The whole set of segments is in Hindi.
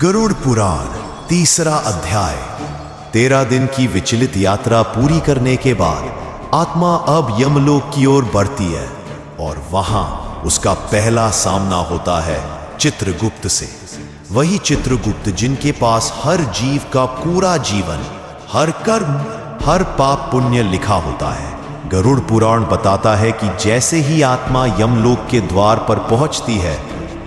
गरुड़ पुराण तीसरा अध्याय। 13 दिन की विचलित यात्रा पूरी करने के बाद आत्मा अब यमलोक की ओर बढ़ती है और वहां उसका पहला सामना होता है चित्रगुप्त से। वही चित्रगुप्त जिनके पास हर जीव का पूरा जीवन, हर कर्म, हर पाप पुण्य लिखा होता है। गरुड़ पुराण बताता है कि जैसे ही आत्मा यमलोक के द्वार पर पहुंचती है,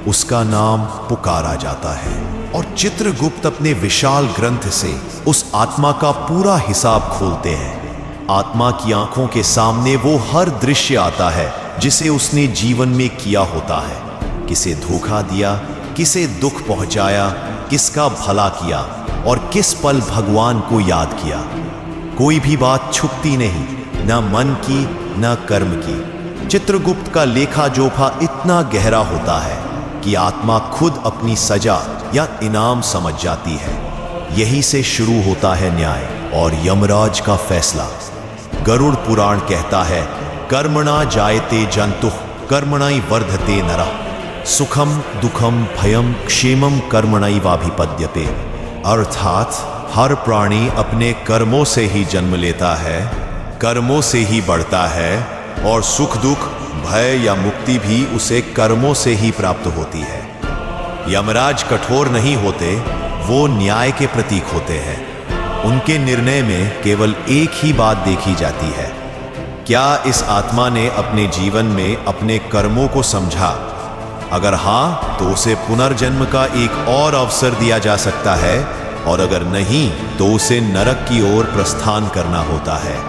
उसका नाम पुकारा जाता है और चित्रगुप्त अपने विशाल ग्रंथ से उस आत्मा का पूरा हिसाब खोलते हैं। आत्मा की आंखों के सामने वो हर दृश्य आता है जिसे उसने जीवन में किया होता है। किसे धोखा दिया, किसे दुख पहुंचाया, किसका भला किया और किस पल भगवान को याद किया। कोई भी बात छुपती नहीं, न मन की न कर्म की। चित्रगुप्त का लेखा जोखा इतना गहरा होता है कि आत्मा खुद अपनी सजा या इनाम समझ जाती है। यही से शुरू होता है न्याय और यमराज का फैसला। गरुड़ पुराण कहता है, कर्मणा जायते जंतुः कर्मणै वर्धते नरः सुखम दुखम भयम क्षेमम कर्मणैवाभिपद्यते। अर्थात हर प्राणी अपने कर्मों से ही जन्म लेता है, कर्मों से ही बढ़ता है और सुख दुख, भय या मुक्ति भी उसे कर्मों से ही प्राप्त होती है। यमराज कठोर नहीं होते, वो न्याय के प्रतीक होते हैं। उनके निर्णय में केवल एक ही बात देखी जाती है, क्या इस आत्मा ने अपने जीवन में अपने कर्मों को समझा। अगर हाँ, तो उसे पुनर्जन्म का एक और अवसर दिया जा सकता है और अगर नहीं, तो उसे नरक की ओर प्रस्थान करना होता है।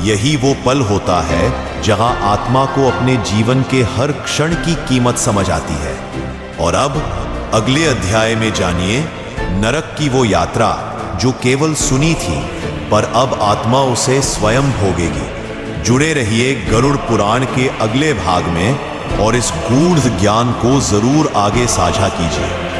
यही वो पल होता है जहां आत्मा को अपने जीवन के हर क्षण की कीमत समझ आती है। और अब अगले अध्याय में जानिए नरक की वो यात्रा जो केवल सुनी थी, पर अब आत्मा उसे स्वयं भोगेगी। जुड़े रहिए गरुड़ पुराण के अगले भाग में और इस गूढ़ ज्ञान को जरूर आगे साझा कीजिए।